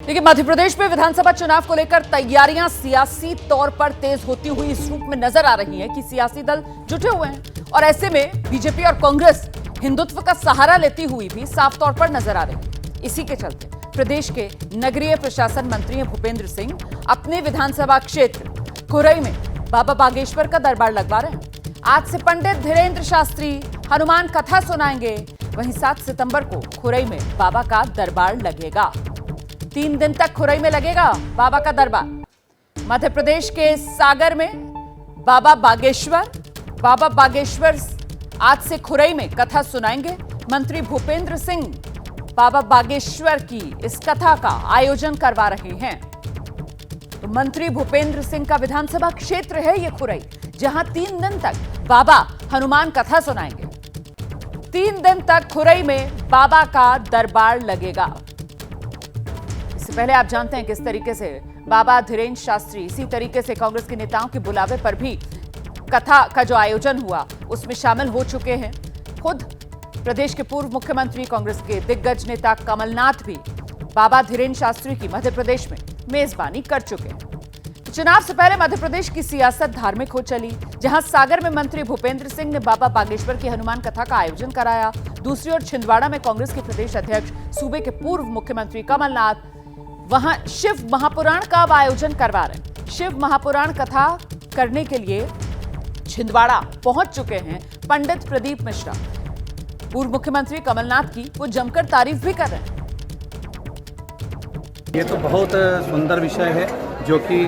देखिए, मध्य प्रदेश में विधानसभा चुनाव को लेकर तैयारियां सियासी तौर पर तेज होती हुई इस रूप में नजर आ रही हैं कि सियासी दल जुटे हुए हैं और ऐसे में बीजेपी और कांग्रेस हिंदुत्व का सहारा लेती हुई भी साफ तौर पर नजर आ रही है। इसी के चलते प्रदेश के नगरीय प्रशासन मंत्री भूपेंद्र सिंह अपने विधानसभा क्षेत्र खुरई में बाबा बागेश्वर का दरबार लगवा रहे हैं। आज से पंडित धीरेन्द्र शास्त्री हनुमान कथा सुनाएंगे। वहीं 7 सितंबर को खुरई में बाबा का दरबार लगेगा। 3 दिन तक खुरई में लगेगा बाबा का दरबार। मध्य प्रदेश के सागर में बाबा बागेश्वर आज से खुरई में कथा सुनाएंगे। मंत्री भूपेंद्र सिंह बाबा बागेश्वर की इस कथा का आयोजन करवा रहे हैं। तो मंत्री भूपेंद्र सिंह का विधानसभा क्षेत्र है ये खुरई, जहां 3 दिन तक बाबा हनुमान कथा सुनाएंगे। 3 दिन तक खुरई में बाबा का दरबार लगेगा। इससे पहले आप जानते हैं किस तरीके से बाबा धीरेन्द्र शास्त्री इसी तरीके से कांग्रेस के नेताओं के बुलावे पर भी कथा का जो आयोजन हुआ उसमें शामिल हो चुके हैं। खुद प्रदेश के पूर्व मुख्यमंत्री कांग्रेस के दिग्गज नेता कमलनाथ भी बाबा धीरेन्द्र शास्त्री की मध्य प्रदेश में मेजबानी कर चुके हैं। चुनाव से पहले मध्य प्रदेश की सियासत धार्मिक हो चली, जहां सागर में मंत्री भूपेंद्र सिंह ने बाबा बागेश्वर की हनुमान कथा का आयोजन कराया। दूसरी ओर छिंदवाड़ा में कांग्रेस के प्रदेश अध्यक्ष सूबे के पूर्व मुख्यमंत्री कमलनाथ वहां शिव महापुराण का आयोजन करवा रहे हैं। शिव महापुराण कथा करने के लिए छिंदवाड़ा पहुंच चुके हैं पंडित प्रदीप मिश्रा। पूर्व मुख्यमंत्री कमलनाथ की वो जमकर तारीफ भी कर रहे हैं। ये तो बहुत सुंदर विषय है जो कि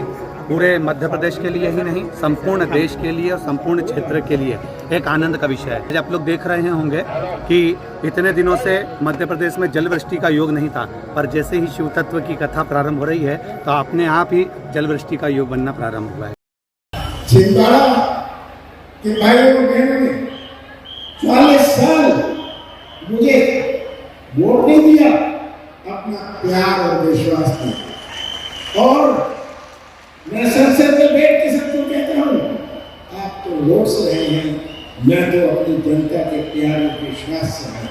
पूरे मध्य प्रदेश के लिए ही नहीं, संपूर्ण देश के लिए और संपूर्ण क्षेत्र के लिए एक आनंद का विषय है। आप लोग देख रहे होंगे कि इतने दिनों से मध्य प्रदेश में जलवृष्टि का योग नहीं था, पर जैसे ही शिव तत्व की कथा प्रारंभ हो रही है तो अपने आप ही जलवृष्टि का योग बनना प्रारंभ हुआ है। छिंदवाड़ा के भाइयों और बहनों ने 40 साल मुझे वोट नहीं दिया, अपना प्यार और विश्वास दिया। और मैं संसद में बैठ के सबको कहता हूँ, आप तो वोट से रहे हैं, मैं तो अपनी जनता के प्यार और विश्वास से रहा हूँ।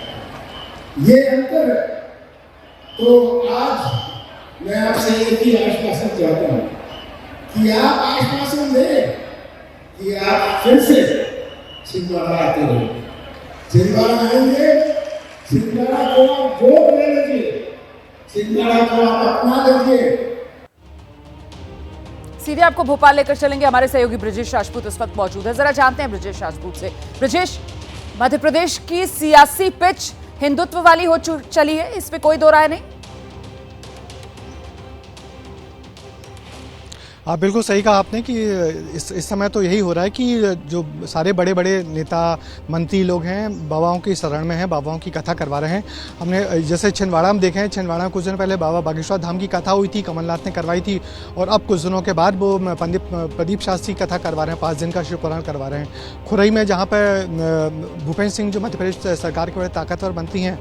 ये अंतर। तो आज मैं आपसे एक ही आश्वासन चाहता हूँ कि आप आश्वासन दें कि आप फिर से छिंदवाड़ा आते रहे। छिंदवाड़ा आएंगे, छिंदवाड़ा को आप वोट ले लीजिए, छिंदवाड़ा को आप अपना लीजिए। सीधे आपको भोपाल लेकर चलेंगे। हमारे सहयोगी ब्रजेश राजपूत इस वक्त मौजूद है। जरा जानते हैं ब्रजेश राजपूत से। ब्रजेश, मध्य प्रदेश की सियासी पिच हिंदुत्व वाली हो चली है, इस पे कोई दो राय नहीं। हाँ, बिल्कुल सही कहा आपने कि इस समय तो यही हो रहा है कि जो सारे बड़े बड़े नेता मंत्री लोग हैं बाबाओं की शरण में हैं, बाबाओं की कथा करवा रहे हैं। हमने जैसे छिंदवाड़ा में देखे हैं, छिंदवाड़ा में कुछ दिन पहले बाबा बागेश्वर धाम की कथा हुई थी, कमलनाथ ने करवाई थी, और अब कुछ दिनों के बाद वो पंडित प्रदीप शास्त्री कथा करवा रहे हैं, 5 दिन का शिव पुराण करवा रहे हैं। खुरई में जहाँ पर भूपेंद्र सिंह जो मध्य प्रदेश सरकार के बड़े ताकतवर मंत्री हैं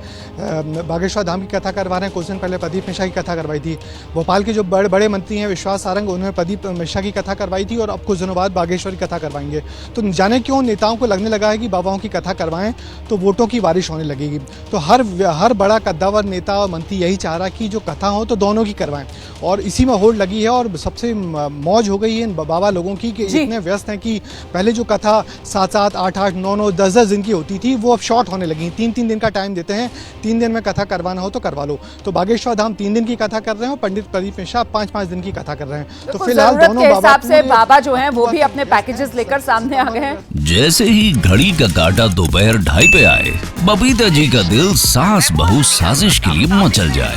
बागेश्वर धाम की कथा करवा रहे हैं। कुछ दिन पहले प्रदीप मिश्रा की कथा करवाई थी। भोपाल के जो बड़े बड़े मंत्री हैं विश्वास सारंग, उन्होंने प्रदीप मिश्रा की कथा करवाई थी और अब कुछ दिनों बाद बागेश्वर की कथा करवाएंगे। तो जाने क्यों नेताओं को लगने लगा है कि बाबाओं की कथा करवाएं तो वोटों की बारिश होने लगेगी। तो हर बड़ा कद्दावर नेता और मंत्री यही चाह रहा कि जो कथा हो तो दोनों की करवाएं, और इसी में होड़ लगी है। और सबसे मौज हो गई है इन बाबा लोगों की कि इतने व्यस्त हैं कि पहले जो कथा 7-7, 8-8, 9-9, 10-10 दिन की होती थी वो अब शॉर्ट होने लगी। 3-3 दिन का टाइम देते हैं, 3 दिन में कथा करवाना हो तो करवा लो। तो बागेश्वर धाम 3 दिन की कथा कर रहे हैं और पंडित प्रदीप मिश्रा 5-5 दिन की कथा कर रहे हैं। तो फिलहाल दोनों हिसाब से बाबा जो हैं वो भी अपने पैकेजेस लेकर सामने आ गए हैं। जैसे ही घड़ी का काटा दोपहर 2:30 पे आए, बबीता जी का दिल सास बहू साजिश के लिए मचल जाए।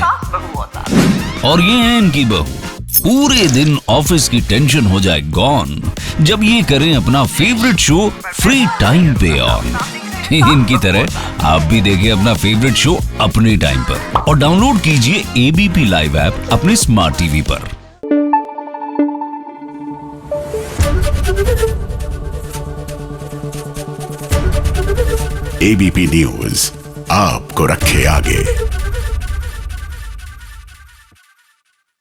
और ये है इनकी बहू, पूरे दिन ऑफिस की टेंशन हो जाए गॉन जब ये करें अपना फेवरेट शो फ्री टाइम पे ऑन। इनकी तरह आप भी देखिए अपना फेवरेट शो अपने टाइम पर और डाउनलोड कीजिए ABP लाइव ऐप अपने स्मार्ट टीवी पर। ABP न्यूज आपको रखे आगे।